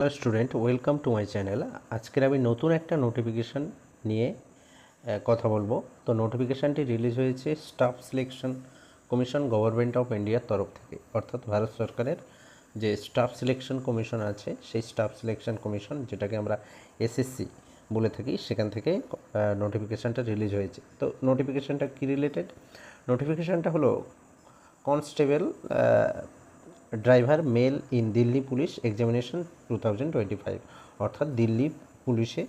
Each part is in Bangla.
Hello student, welcome to my channel. আজকের আমি নতুন একটা নোটিফিকেশান নিয়ে কথা বলবো। তো নোটিফিকেশানটি রিলিজ হয়েছে staff selection commission government of ইন্ডিয়ার তরফ থেকে, অর্থাৎ ভারত সরকারের যে স্টাফ সিলেকশন কমিশন আছে সেই স্টাফ সিলেকশন কমিশন, যেটাকে আমরা এসএসসি বলে থাকি, সেখান থেকে নোটিফিকেশানটা রিলিজ হয়েছে। তো নোটিফিকেশানটা কী রিলেটেড? নোটিফিকেশানটা হলো constable driver mail in Delhi police examination 2025, অর্থাৎ দিল্লি পুলিশে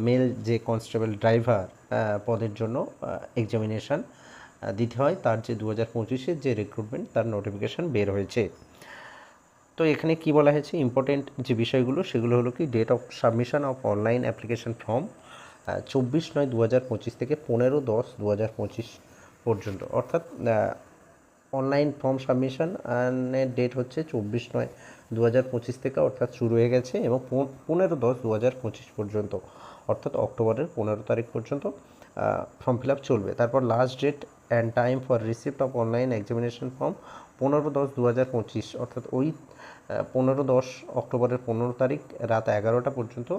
মেল যে কনস্টেবল ড্রাইভার পদের জন্য এক্সামিনেশান দিতে হয়, তার যে 2025-এর যে রিক্রুটমেন্ট, তার নোটিফিকেশান বের হয়েছে। তো এখানে কি বলা হয়েছে, ইম্পর্টেন্ট যে বিষয়গুলো সেগুলো হলো কি, date of submission of online application form 24/9/2025 থেকে 15/10/2025 পর্যন্ত, অর্থাৎ অনলাইন ফর্ম সাবমিশনের ডেট হচ্ছে 24/9/2025 থেকে, অর্থাৎ শুরু হয়ে গেছে, এবং 15/10/2025 পর্যন্ত, অর্থাৎ অক্টোবরের 15 তারিখ পর্যন্ত ফর্ম ফিল আপ চলবে। তারপর last date and time for receipt of online examination form 15/10/2025, অর্থাৎ ওই 15/10 অক্টোবরের 15 তারিখ রাত 11টা পর্যন্ত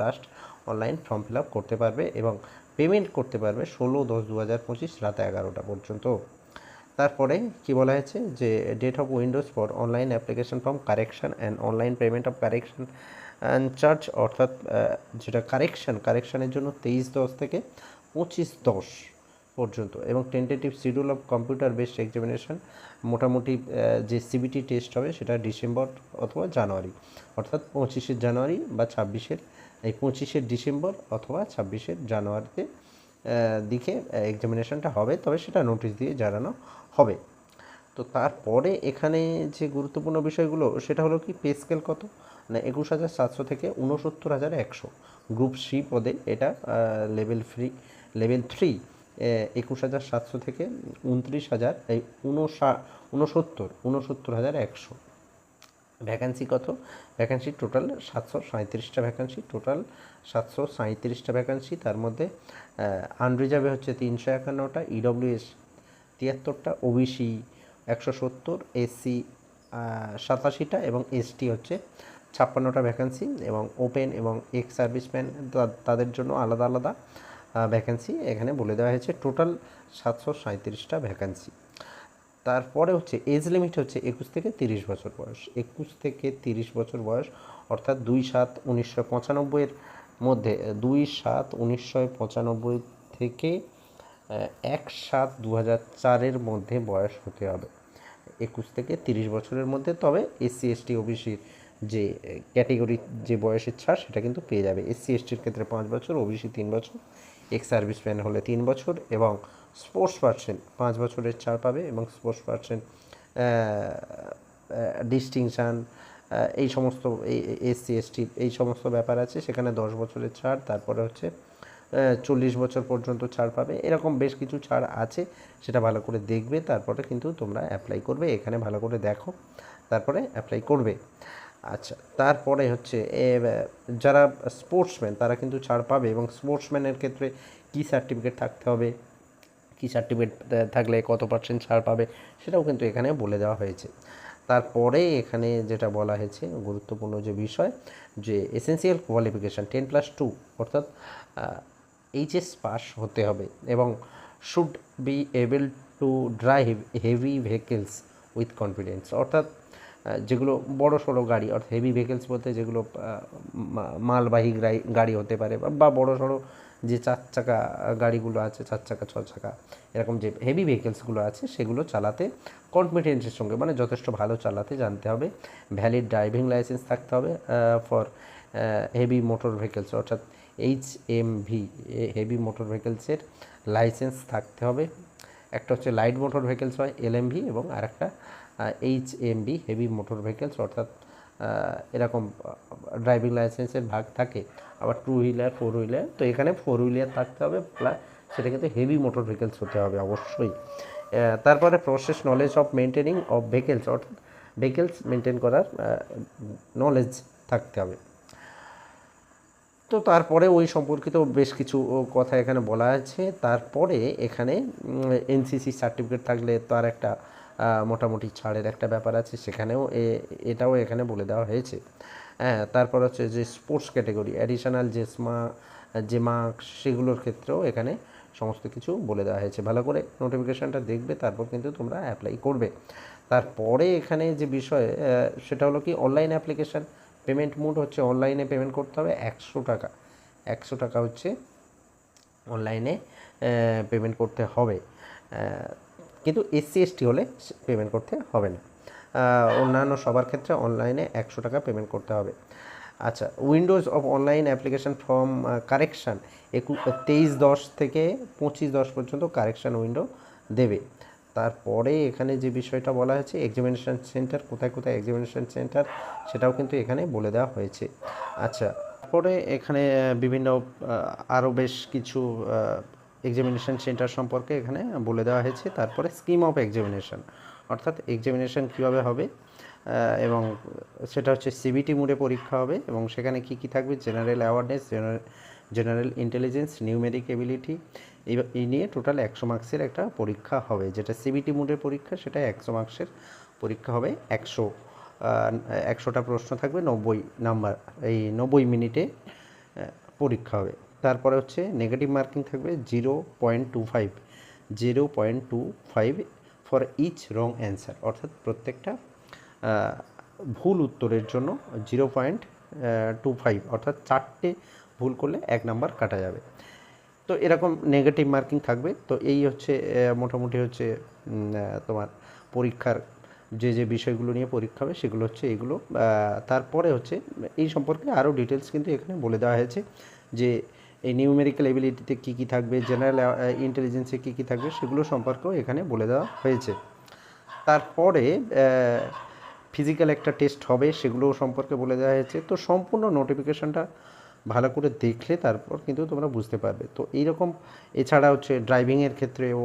last online form fill up করতে পারবে, এবং পেমেন্ট করতে পারবে 16/10/2025 রাত 11টা পর্যন্ত। তারপরে কি বলা হয়েছে যে date of windows for online application form correction and online payment of correction and charge, অর্থাৎ যেটা কারেকশানের জন্য 23/10 থেকে 25/10 পর্যন্ত, এবং tentative schedule of computer based examination, মোটামুটি যে সিবিটি টেস্ট হবে সেটা ডিসেম্বর অথবা জানুয়ারি, অর্থাৎ 25শে জানুয়ারি বা 25শে ডিসেম্বর অথবা 26শে জানুয়ারিতে দিকে এক্সামিনেশনটা হবে, তবে সেটা নোটিশ দিয়ে জানানো হবে। তো তারপরে এখানে যে গুরুত্বপূর্ণ বিষয়গুলো সেটা হলো কি, পে স্কেল কত না, 21,700 থেকে 69,100, গ্রুপ সি পদে এটা লেভেল 3 21,700 থেকে 69,100। ভ্যাকান্সি কত? ভ্যাকান্সি টোটাল 737টা ভ্যাকান্সি, ভ্যাকান্সি। তার মধ্যে আনরিজার্ভে হচ্ছে 351টা, ইডব্লিউএস 73টা, ওবিসি 170, এসসি 87টা, এবং এসটি হচ্ছে 56টা ভ্যাকান্সি, এবং ওপেন এবং এক্স সার্ভিসম্যান তাদের জন্য আলাদা আলাদা ভ্যাকান্সি এখানে বলে দেওয়া হয়েছে। টোটাল 737টা ভ্যাকান্সি। তারপরে হচ্ছে এজ লিমিট হচ্ছে 21 থেকে 30 বছর বয়স, 21 থেকে 30 বছর বয়স, অর্থাৎ 2/7/1995 মধ্যে, 2/7/1995 থেকে 1/7/2004 মধ্যে বয়স হতে হবে, 21 থেকে 30 বছরের মধ্যে। তবে এসসি এসটি ওবিসির যে ক্যাটেগরির যে বয়সের ছাড় সেটা কিন্তু পেয়ে যাবে। এসসি এসটির ক্ষেত্রে 5 বছর, ওবিসি 3 বছর, এক্স সার্ভিসম্যান হলে 3 বছর, এবং স্পোর্টস পার্সন 5 বছরের ছাড় পাবে, এবং স্পোর্টস পার্সন ডিস্টিংশান এই সমস্ত এসসি এসটি এই সমস্ত ব্যাপার আছে, সেখানে 10 বছরের ছাড়। তারপরে হচ্ছে 40 বছর পর্যন্ত ছাড় পাবে। এরকম বেশ কিছু ছাড় আছে, সেটা ভালো করে দেখবে, তারপরে কিন্তু তোমরা অ্যাপ্লাই করবে। এখানে ভালো করে দেখো, তারপরে অ্যাপ্লাই করবে। আচ্ছা, তারপরে হচ্ছে যারা স্পোর্টসম্যান তারা কিন্তু ছাড় পাবে, এবং স্পোর্টসম্যানের ক্ষেত্রে কী সার্টিফিকেট থাকতে হবে, কী সার্টিফিকেট থাকলে কত % ছাড় পাবে, সেটাও কিন্তু এখানে বলে দেওয়া হয়েছে। তারপরে এখানে যেটা বলা হয়েছে গুরুত্বপূর্ণ যে বিষয়, যে এসেন্সিয়াল কোয়ালিফিকেশান 10+2, অর্থাৎ এইচএস পাস হতে হবে, এবং should be able to drive heavy vehicles with confidence, অর্থাৎ যেগুলো বড় সড়ো গাড়ি, অর্থাৎ হেভি ভেহিকেলস বলতে যেগুলো মালবাহী গাড়ি হতে পারে, বা বড় সড়ো যে 4 চাকা গাড়িগুলো আছে, 4 চাকা 6 চাকা এরকম যে হেভি ভেহিকেলসগুলো আছে, সেগুলো চালাতে কনফিডেন্সের সঙ্গে, মানে যথেষ্ট ভালো চালাতে জানতে হবে। ভ্যালিড ড্রাইভিং লাইসেন্স থাকতে হবে ফর হেভি মোটর ভেহিকেলস, অর্থাৎ HMV হেভি মোটর ভেহিকেলসের লাইসেন্স থাকতে হবে। একটা হচ্ছে লাইট মোটর ভেহিকেলস হয় LMV, এবং আরেকটা HMV হেভি মোটর ভেহিকেলস, অর্থাৎ এরকম ড্রাইভিং লাইসেন্সের ভাগ থাকে, আবার 2 হুইলার 4 হুইলার। তো এখানে 4 হুইলার থাকতে হবে, প্লাস সেটা কিন্তু হেভি মোটর ভেহিকেলস হতে হবে অবশ্যই। তারপরে process knowledge of maintaining of vehicles, অর্থাৎ ভেহিকেলস মেনটেন করার নলেজ থাকতে হবে। তো তারপরে ওই সম্পর্কিত বেশ কিছু কথা এখানে বলা আছে। তারপরে এখানে এনসিসি সার্টিফিকেট থাকলে তার একটা মোটামুটি ছাড়ের একটা ব্যাপার আছে, সেখানেও এটাও এখানে বলে দেওয়া হয়েছে। হ্যাঁ, তারপর হচ্ছে যে স্পোর্টস ক্যাটাগরি অ্যাডিশনাল যে মার্কস সেগুলোর ক্ষেত্রেও এখানে সমস্ত কিছু বলে দেওয়া হয়েছে। ভালো করে নোটিফিকেশানটা দেখবে, তারপর কিন্তু তোমরা অ্যাপ্লাই করবে। তারপরে এখানে যে বিষয় সেটা হলো কি অনলাইন অ্যাপ্লিকেশান। পেমেন্ট মোড হচ্ছে অনলাইনে পেমেন্ট করতে হবে 100 টাকা। 100 টাকা হচ্ছে অনলাইনে পেমেন্ট করতে হবে, কিন্তু এসসি এসটি হলে পেমেন্ট করতে হবে না। অন্যান্য সবার ক্ষেত্রে অনলাইনে 100 টাকা পেমেন্ট করতে হবে। আচ্ছা, Windows of online application form correction 23/10 থেকে 25/10 পর্যন্ত কারেকশান উইন্ডো দেবে। তারপরে এখানে যে বিষয়টা বলা হয়েছে এক্সামিনেশান সেন্টার, কোথায় কোথায় এক্সামিনেশান সেন্টার সেটাও কিন্তু এখানে বলে দেওয়া হয়েছে। আচ্ছা, তারপরে এখানে বিভিন্ন আরও বেশ কিছু এক্সামিনেশান সেন্টার সম্পর্কে এখানে বলে দেওয়া হয়েছে। তারপরে স্কিম অফ এক্সামিনেশান, অর্থাৎ এক্সামিনেশান কীভাবে হবে, এবং সেটা হচ্ছে সিবিটি মোডে পরীক্ষা হবে, এবং সেখানে কি কি থাকবে general awareness, general intelligence, numeric ability, এই নিয়ে টোটাল 100 মার্কসের একটা পরীক্ষা হবে। যেটা সিবিটি মোডের পরীক্ষা সেটা 100 মার্কসের পরীক্ষা হবে। 100টা প্রশ্ন থাকবে, 90 নাম্বার, এই 90 মিনিটে পরীক্ষা হবে। তারপরে হচ্ছে নেগেটিভ মার্কিং থাকবে 0.25 ফর ইচ রং অ্যান্সার, অর্থাৎ প্রত্যেকটা ভুল উত্তরের জন্য 0.25, অর্থাৎ 4টে ভুল করলে 1 নাম্বার কাটা যাবে। তো এরকম নেগেটিভ মার্কিং থাকবে। তো এই হচ্ছে মোটামুটি হচ্ছে তোমার পরীক্ষার যে বিষয়গুলো নিয়ে পরীক্ষা হবে সেগুলো হচ্ছে এগুলো। তারপরে হচ্ছে এই সম্পর্কে আরও ডিটেলস কিন্তু এখানে বলে দেওয়া হয়েছে যে এই নিউমেরিক্যাল এবিলিটিতে কী কী থাকবে, জেনারেল ইন্টেলিজেন্সে কী কী থাকবে সেগুলো সম্পর্কেও এখানে বলে দেওয়া হয়েছে। তারপরে ফিজিক্যাল একটা টেস্ট হবে, সেগুলোও সম্পর্কে বলে দেওয়া হয়েছে। তো সম্পূর্ণ নোটিফিকেশানটা ভালো করে দেখলে তারপর কিন্তু তোমরা বুঝতে পারবে। তো এইরকম এছাড়া হচ্ছে ড্রাইভিংয়ের ক্ষেত্রেও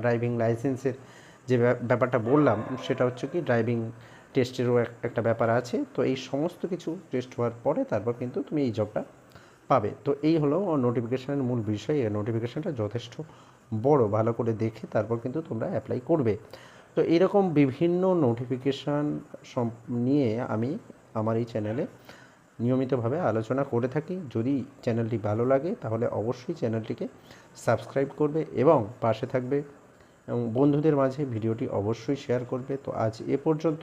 ড্রাইভিং লাইসেন্সের যে ব্যাপারটা বললাম সেটা হচ্ছে কি ড্রাইভিং টেস্টেরও একটা ব্যাপার আছে। তো এই সমস্ত কিছু টেস্ট হওয়ার পরে তারপর কিন্তু তুমি এই জবটা পাবে। তো এই হলো নোটিফিকেশানের মূল বিষয়। এই নোটিফিকেশানটা যথেষ্ট বড়, ভালো করে দেখে তারপর কিন্তু তোমরা অ্যাপ্লাই করবে। তো এরকম বিভিন্ন নোটিফিকেশান নিয়ে আমি আমার এই চ্যানেলে নিয়মিতভাবে আলোচনা করে থাকি। যদি চ্যানেলটি ভালো লাগে তাহলে অবশ্যই চ্যানেলটিকে সাবস্ক্রাইব করবে এবং পাশে থাকবে, এবং বন্ধুদের মাঝে ভিডিওটি অবশ্যই শেয়ার করবে। তো আজ এ পর্যন্ত,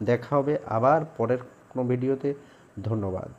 দেখা হবে আবার পরের কোনো ভিডিওতে। ধন্যবাদ।